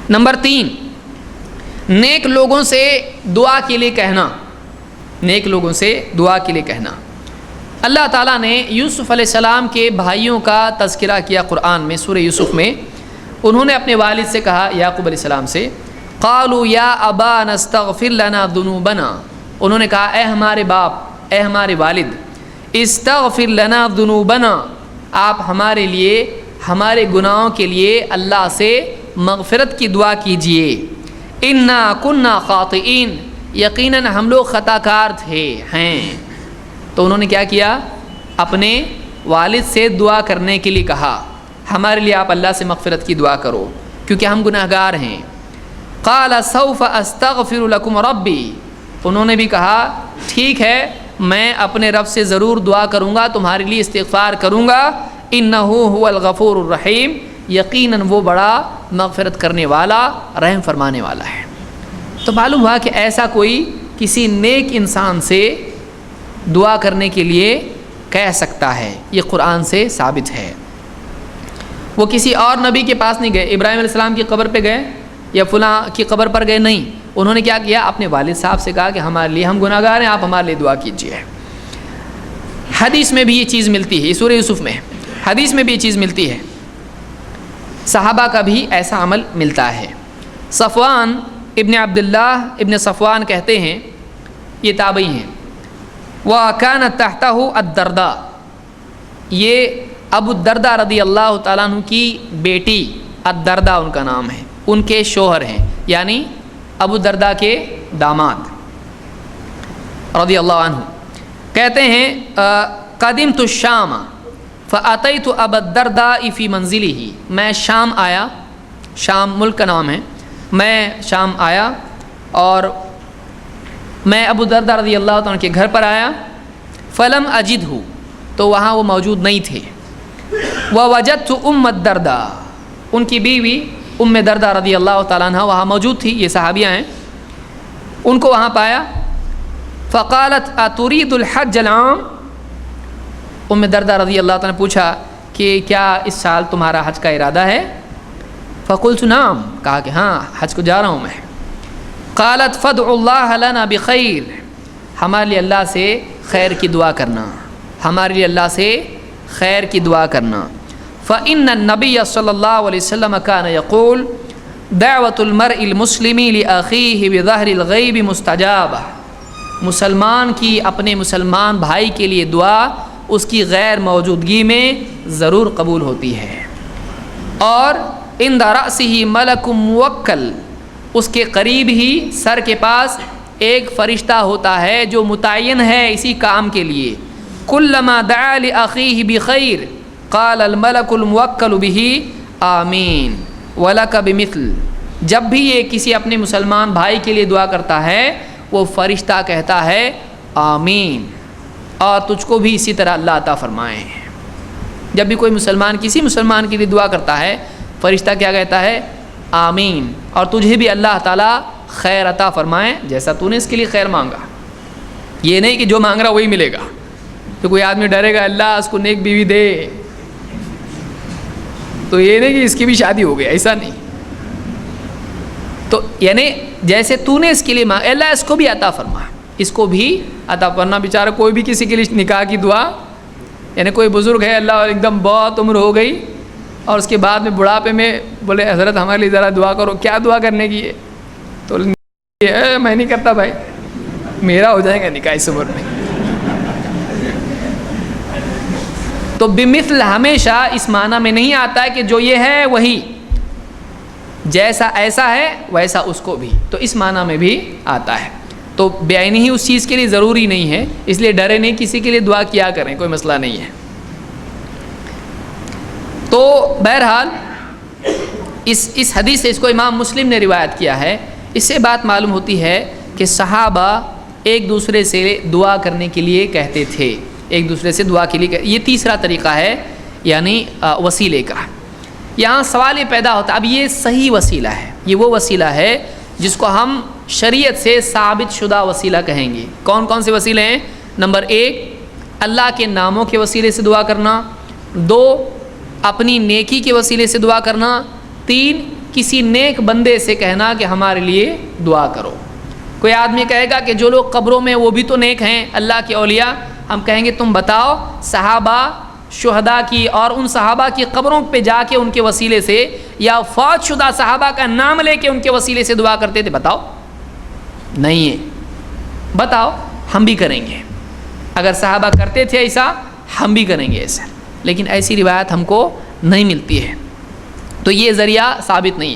Number 3، نیک لوگوں سے دعا کے لیے کہنا، نیک لوگوں سے دعا کے لیے کہنا۔ اللہ تعالیٰ نے یوسف علیہ السلام کے بھائیوں کا تذکرہ کیا قرآن میں، سورہ یوسف میں۔ انہوں نے اپنے والد سے کہا، یعقوب علیہ السلام سے، قالوا یا ابانا استغفر لنا ذنوبنا، انہوں نے کہا اے ہمارے باپ، اے ہمارے والد، استغفر لنا ذنوبنا، آپ ہمارے لیے ہمارے گناہوں کے لیے اللہ سے مغفرت کی دعا کیجئے، انا کنا خاطئین، یقیناً ہم لوگ خطا کار ہیں۔ تو انہوں نے کیا کیا؟ اپنے والد سے دعا کرنے کے لیے کہا، ہمارے لیے آپ اللہ سے مغفرت کی دعا کرو کیونکہ ہم گناہ گار ہیں۔ قال سوف استغفر لکم ربی، انہوں نے بھی کہا ٹھیک ہے میں اپنے رب سے ضرور دعا کروں گا، تمہارے لیے استغفار کروں گا، انہ هو الغفور الرحیم، یقیناً وہ بڑا مغفرت کرنے والا، رحم فرمانے والا ہے۔ تو معلوم ہوا کہ ایسا کوئی کسی نیک انسان سے دعا کرنے کے لیے کہہ سکتا ہے، یہ قرآن سے ثابت ہے۔ وہ کسی اور نبی کے پاس نہیں گئے، ابراہیم علیہ السلام کی قبر پہ گئے یا فلاں کی قبر پر گئے، نہیں، انہوں نے کیا کیا؟ اپنے والد صاحب سے کہا کہ ہمارے لیے، ہم گناہ گار ہیں، آپ ہمارے لیے دعا کیجیے۔ حدیث میں بھی یہ چیز ملتی ہے، سورہ یوسف میں حدیث میں بھی یہ چیز ملتی ہے، صحابہ کا بھی ایسا عمل ملتا ہے۔ صفوان ابن عبداللہ ابن صفوان کہتے ہیں، یہ تابعی ہیں، وَكَانَتْ تَحْتَهُ الدرداء، یہ ابو الدرداء رضی اللہ تعالیٰ عنہ کی بیٹی الدرداء ان کا نام ہے، ان کے شوہر ہیں، یعنی ابو الدرداء کے داماد رضی اللہ عنہ، کہتے ہیں قدمت الشام فأتيت أبا الدرداء في منزله، میں شام آیا، شام ملک کا نام ہے، میں شام آیا اور میں ابو الدرداء رضی اللہ عنہ کے گھر پر آیا، فلم اجدہ، تو وہاں وہ موجود نہیں تھے، ووجدت ام الدرداء، ان کی بیوی ام درداء رضی اللہ تعالیٰ عنہ وہاں موجود تھی، یہ صحابیہ ہیں، ان کو وہاں پایا، فقالت اتريد الحج العام، ام درداء رضی اللہ تعالیٰ نے پوچھا کہ کیا اس سال تمہارا حج کا ارادہ ہے؟ فقلت نعم، کہا کہ ہاں حج کو جا رہا ہوں میں۔ قالت فادع اللہ لنا بخیر، ہمارے لیے اللہ سے خیر کی دعا کرنا، ہمارے لیے اللہ سے خیر کی دعا کرنا۔ فإن النبي صلی اللہ علیہ وسلم كان يقول دعوة المرء المسلم لأخيه بظهر الغیب مستجابہ، مسلمان کی اپنے مسلمان بھائی کے لیے دعا اس کی غیر موجودگی میں ضرور قبول ہوتی ہے، اور عند رأسه ملک موکل، اس کے قریب ہی سر کے پاس ایک فرشتہ ہوتا ہے جو متعین ہے اسی کام کے لیے، کلما دعا لأخیہ بخیر قال الملک الموکل به آمین ولک بمثل، جب بھی یہ کسی اپنے مسلمان بھائی کے لیے دعا کرتا ہے وہ فرشتہ کہتا ہے آمین، اور تجھ کو بھی اسی طرح اللہ عطا فرمائے۔ جب بھی کوئی مسلمان کسی مسلمان کے لیے دعا کرتا ہے فرشتہ کیا کہتا ہے؟ آمین، اور تجھے بھی اللہ تعالیٰ خیر عطا فرمائے جیسا تو نے اس کے لیے خیر مانگا۔ یہ نہیں کہ جو مانگ رہا وہی ملے گا، تو کوئی آدمی ڈرے گا اللہ اس کو نیک بیوی دے، تو یہ نہیں کہ اس کی بھی شادی ہو گئی، ایسا نہیں، تو یعنی جیسے تو نے اس کے لیے مانگا اللہ اس کو بھی عطا فرما، اس کو بھی عطا فرما۔ بیچارہ کوئی بھی کسی کے لیے نکاح کی دعا، یعنی کوئی بزرگ ہے اللہ ایک دم بہت عمر ہو گئی اور اس کے بعد میں بڑھاپے میں بولے حضرت ہمارے لیے ذرا دعا کرو، کیا دعا کرنے کی ہے؟ تو میں نہیں کرتا بھائی، میرا ہو جائے گا نکاح اس عمر میں۔ تو بمثل ہمیشہ اس معنی میں نہیں آتا ہے کہ جو یہ ہے وہی، جیسا ایسا ہے ویسا اس کو بھی، تو اس معنی میں بھی آتا ہے۔ تو بعینی ہی اس چیز کے لیے ضروری نہیں ہے، اس لیے ڈرے نہیں، کسی کے لیے دعا کیا کریں، کوئی مسئلہ نہیں ہے۔ تو بہرحال اس حدیث سے، اس کو امام مسلم نے روایت کیا ہے، اس سے بات معلوم ہوتی ہے کہ صحابہ ایک دوسرے سے دعا کرنے کے لیے کہتے تھے، ایک دوسرے سے دعا کے لیے، یہ تیسرا طریقہ ہے یعنی وسیلے کا۔ یہاں سوال یہ پیدا ہوتا ہے، اب یہ صحیح وسیلہ ہے، یہ وہ وسیلہ ہے جس کو ہم شریعت سے ثابت شدہ وسیلہ کہیں گے۔ کون کون سے وسیلے ہیں؟ نمبر 1 اللہ کے ناموں کے وسیلے سے دعا کرنا، 2 اپنی نیکی کے وسیلے سے دعا کرنا، 3 کسی نیک بندے سے کہنا کہ ہمارے لیے دعا کرو. کوئی آدمی کہے گا کہ جو لوگ قبروں میں وہ بھی تو نیک ہیں اللہ کے اولیاء, ہم کہیں گے تم بتاؤ صحابہ شہداء کی اور ان صحابہ کی قبروں پہ جا کے ان کے وسیلے سے یا فوت شدہ صحابہ کا نام لے کے ان کے وسیلے سے دعا کرتے تھے؟ بتاؤ. نہیں ہے. بتاؤ, ہم بھی کریں گے. اگر صحابہ کرتے تھے ایسا ہم بھی کریں گے ایسا, لیکن ایسی روایت ہم کو نہیں ملتی ہے, تو یہ ذریعہ ثابت نہیں.